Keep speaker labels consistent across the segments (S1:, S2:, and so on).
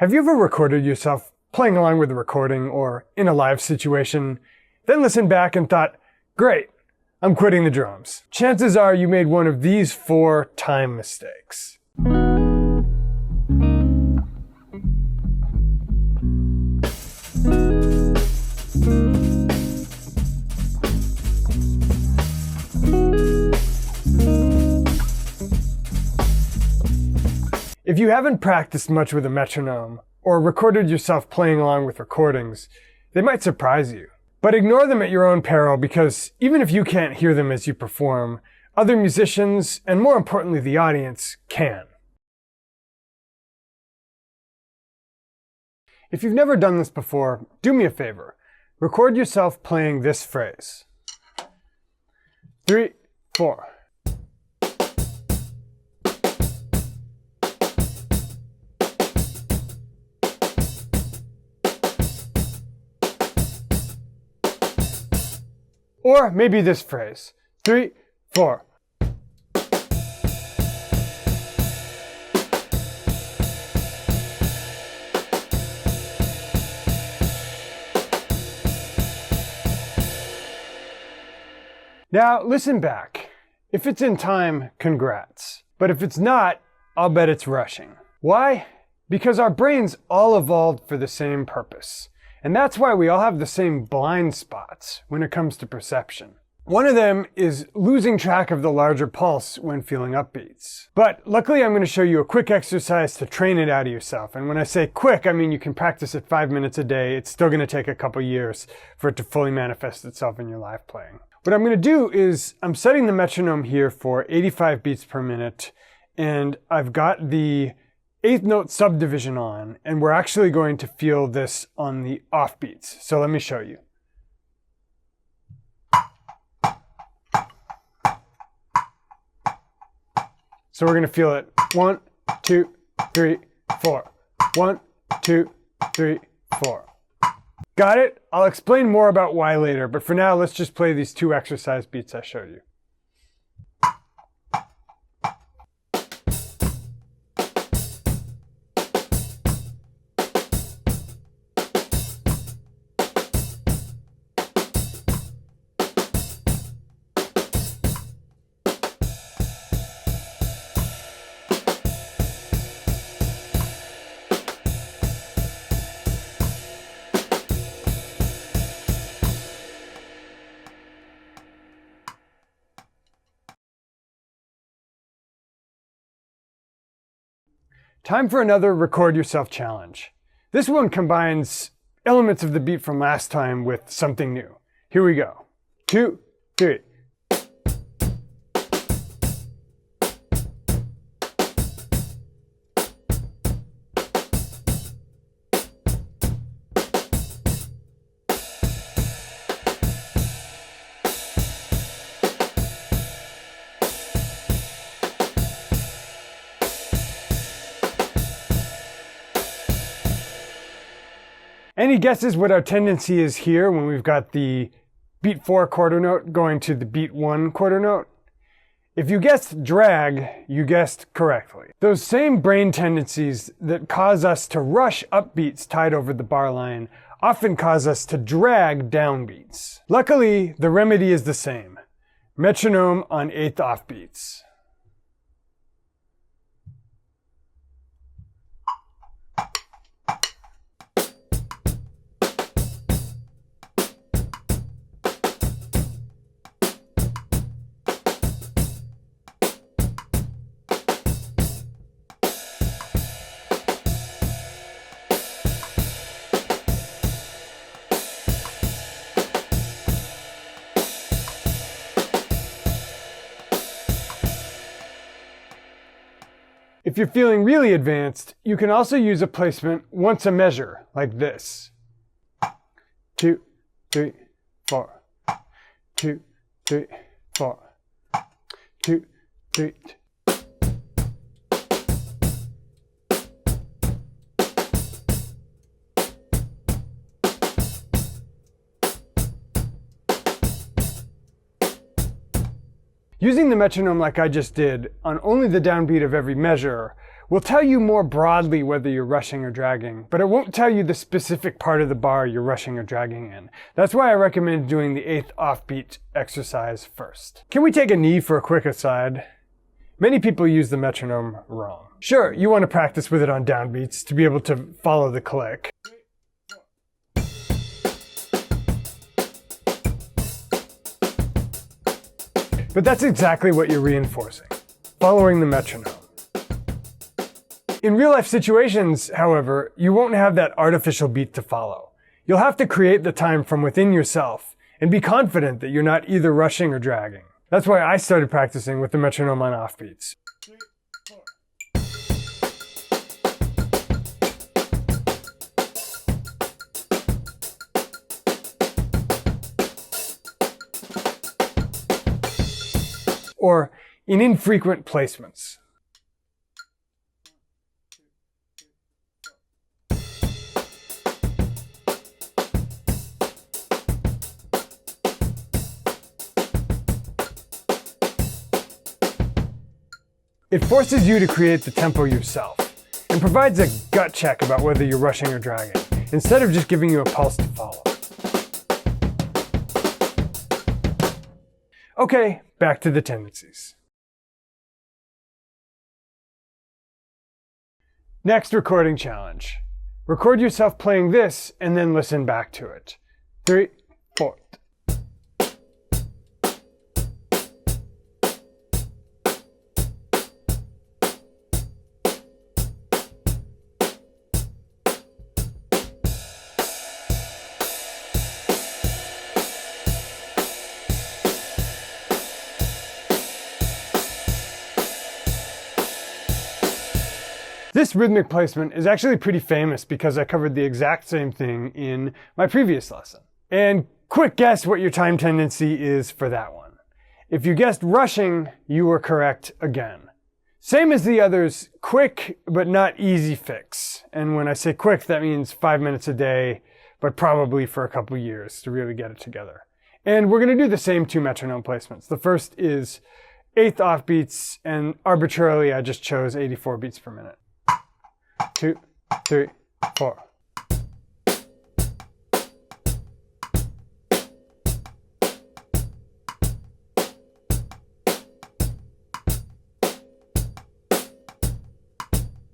S1: Have you ever recorded yourself playing along with a recording or in a live situation, then listened back and thought, great, I'm quitting the drums? Chances are you made one of these 4 time mistakes. If you haven't practiced much with a metronome, or recorded yourself playing along with recordings, they might surprise you. But ignore them at your own peril, because even if you can't hear them as you perform, other musicians, and more importantly the audience, can. If you've never done this before, do me a favor. Record yourself playing this phrase. 3, 4. Or maybe this phrase, 3, 4. Now listen back. If it's in time, congrats. But if it's not, I'll bet it's rushing. Why? Because our brains all evolved for the same purpose. And that's why we all have the same blind spots when it comes to perception. One of them is losing track of the larger pulse when feeling upbeats. But luckily I'm going to show you a quick exercise to train it out of yourself. And when I say quick, I mean you can practice it 5 minutes a day. It's still going to take a couple years for it to fully manifest itself in your live playing. What I'm going to do is I'm setting the metronome here for 85 beats per minute. And I've got the 8th note subdivision on, and we're actually going to feel this on the offbeats. So let me show you. So we're going to feel it 1, 2, 3, 4. 1, 2, 3, 4. Got it? I'll explain more about why later, but for now let's just play these 2 exercise beats I showed you. Time for another record yourself challenge. This one combines elements of the beat from last time with something new. Here we go. 2, 3. Any guesses what our tendency is here when we've got the beat 4 quarter note going to the beat 1 quarter note? If you guessed drag, you guessed correctly. Those same brain tendencies that cause us to rush upbeats tied over the bar line often cause us to drag downbeats. Luckily, the remedy is the same. Metronome on 8th offbeats. If you're feeling really advanced, you can also use a placement once a measure, like this. 2, 3, 4. 2, 3, 4. 2, 3. Using the metronome like I just did on only the downbeat of every measure will tell you more broadly whether you're rushing or dragging, but it won't tell you the specific part of the bar you're rushing or dragging in. That's why I recommend doing the 8th offbeat exercise first. Can we take a knee for a quick aside? Many people use the metronome wrong. Sure, you want to practice with it on downbeats to be able to follow the click. But that's exactly what you're reinforcing, following the metronome. In real-life situations, however, you won't have that artificial beat to follow. You'll have to create the time from within yourself and be confident that you're not either rushing or dragging. That's why I started practicing with the metronome on offbeats. Or in infrequent placements. It forces you to create the tempo yourself and provides a gut check about whether you're rushing or dragging, instead of just giving you a pulse to follow. Okay, back to the tendencies. Next recording challenge. Record yourself playing this and then listen back to it. 3, 4. This rhythmic placement is actually pretty famous because I covered the exact same thing in my previous lesson. And quick guess what your time tendency is for that one. If you guessed rushing, you were correct again. Same as the others, quick but not easy fix. And when I say quick, that means 5 minutes a day, but probably for a couple years to really get it together. And we're going to do the same 2 metronome placements. The first is 8th offbeats, and arbitrarily I just chose 84 beats per minute. 2, 3, 4.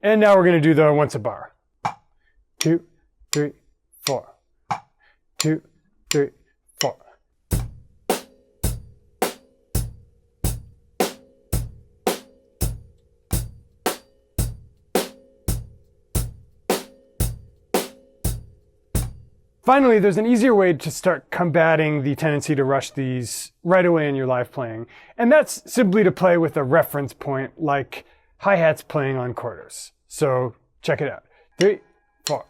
S1: And now we're going to do the once a bar. 2, 3, 4. 2, 3, 4. Finally, there's an easier way to start combating the tendency to rush these right away in your live playing, and that's simply to play with a reference point like hi-hats playing on quarters. So check it out. 3, 4.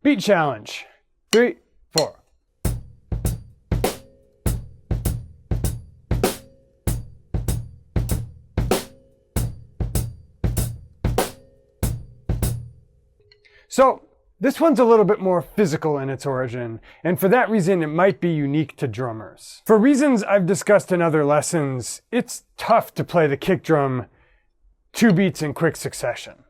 S1: Beat challenge. 3, 4. So this one's a little bit more physical in its origin, and for that reason it might be unique to drummers. For reasons I've discussed in other lessons, it's tough to play the kick drum 2 beats in quick succession.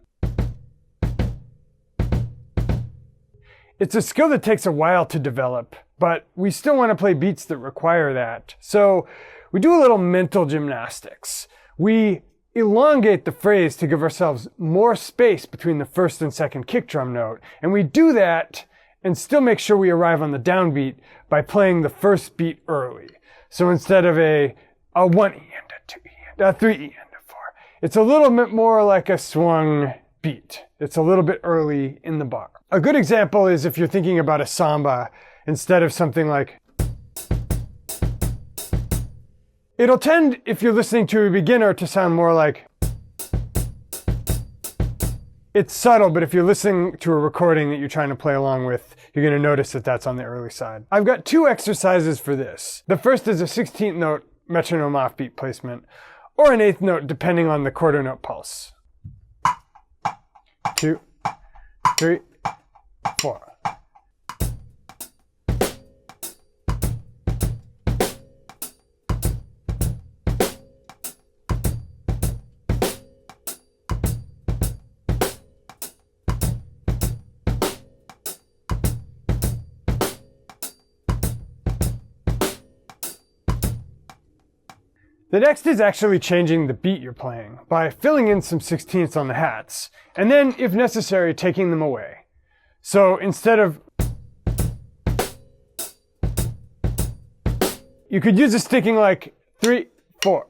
S1: It's a skill that takes a while to develop, but we still want to play beats that require that. So we do a little mental gymnastics. We elongate the phrase to give ourselves more space between the first and second kick drum note. And we do that and still make sure we arrive on the downbeat by playing the first beat early. So instead of a 1 E and a 2 E and a 3 E and a 4, it's a little bit more like a swung beat. It's a little bit early in the bar. A good example is if you're thinking about a samba, instead of something like, it'll tend, if you're listening to a beginner, to sound more like, it's subtle, but if you're listening to a recording that you're trying to play along with, you're going to notice that that's on the early side. I've got 2 exercises for this. The first is a 16th note metronome offbeat placement, or an eighth note depending on the quarter note pulse. 2, 3, 4. The next is actually changing the beat you're playing by filling in some sixteenths on the hats, and then, if necessary, taking them away. So instead of, you could use a sticking like 3, 4.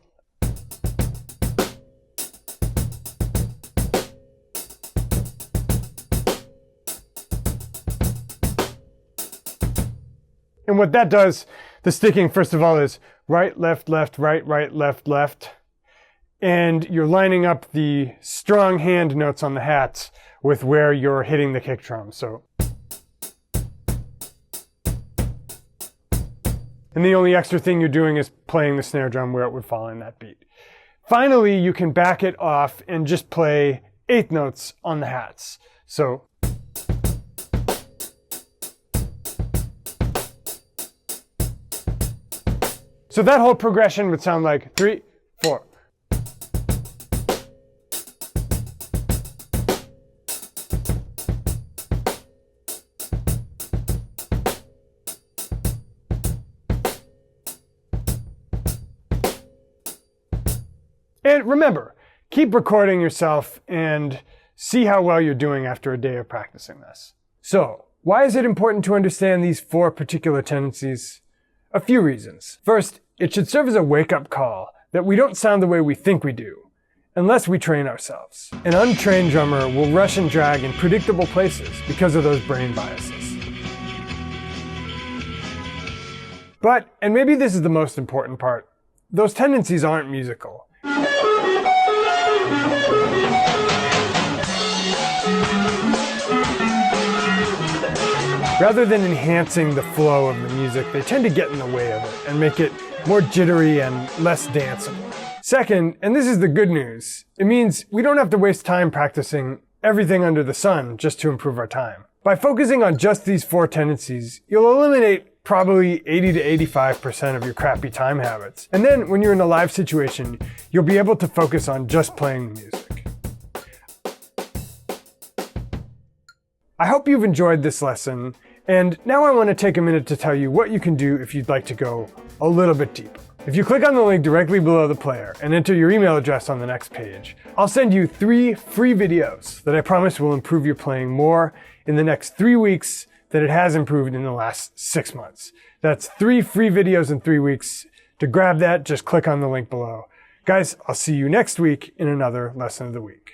S1: And what that does, the sticking, first of all, is right, left, left, right, right, left, left. And you're lining up the strong hand notes on the hats with where you're hitting the kick drum. So, and the only extra thing you're doing is playing the snare drum where it would fall in that beat. Finally, you can back it off and just play eighth notes on the hats. So, so that whole progression would sound like 3, 4. And remember, keep recording yourself and see how well you're doing after a day of practicing this. So, why is it important to understand these 4 particular tendencies? A few reasons. First, it should serve as a wake-up call that we don't sound the way we think we do, unless we train ourselves. An untrained drummer will rush and drag in predictable places because of those brain biases. But, and maybe this is the most important part, those tendencies aren't musical. Rather than enhancing the flow of the music, they tend to get in the way of it and make it more jittery and less danceable. Second, and this is the good news, it means we don't have to waste time practicing everything under the sun just to improve our time. By focusing on just these 4 tendencies, you'll eliminate probably 80 to 85% of your crappy time habits. And then when you're in a live situation, you'll be able to focus on just playing the music. I hope you've enjoyed this lesson, and now I want to take a minute to tell you what you can do if you'd like to go a little bit deeper. If you click on the link directly below the player and enter your email address on the next page, I'll send you 3 free videos that I promise will improve your playing more in the next 3 weeks than it has improved in the last 6 months. That's 3 free videos in 3 weeks. To grab that, just click on the link below. Guys, I'll see you next week in another Lesson of the Week.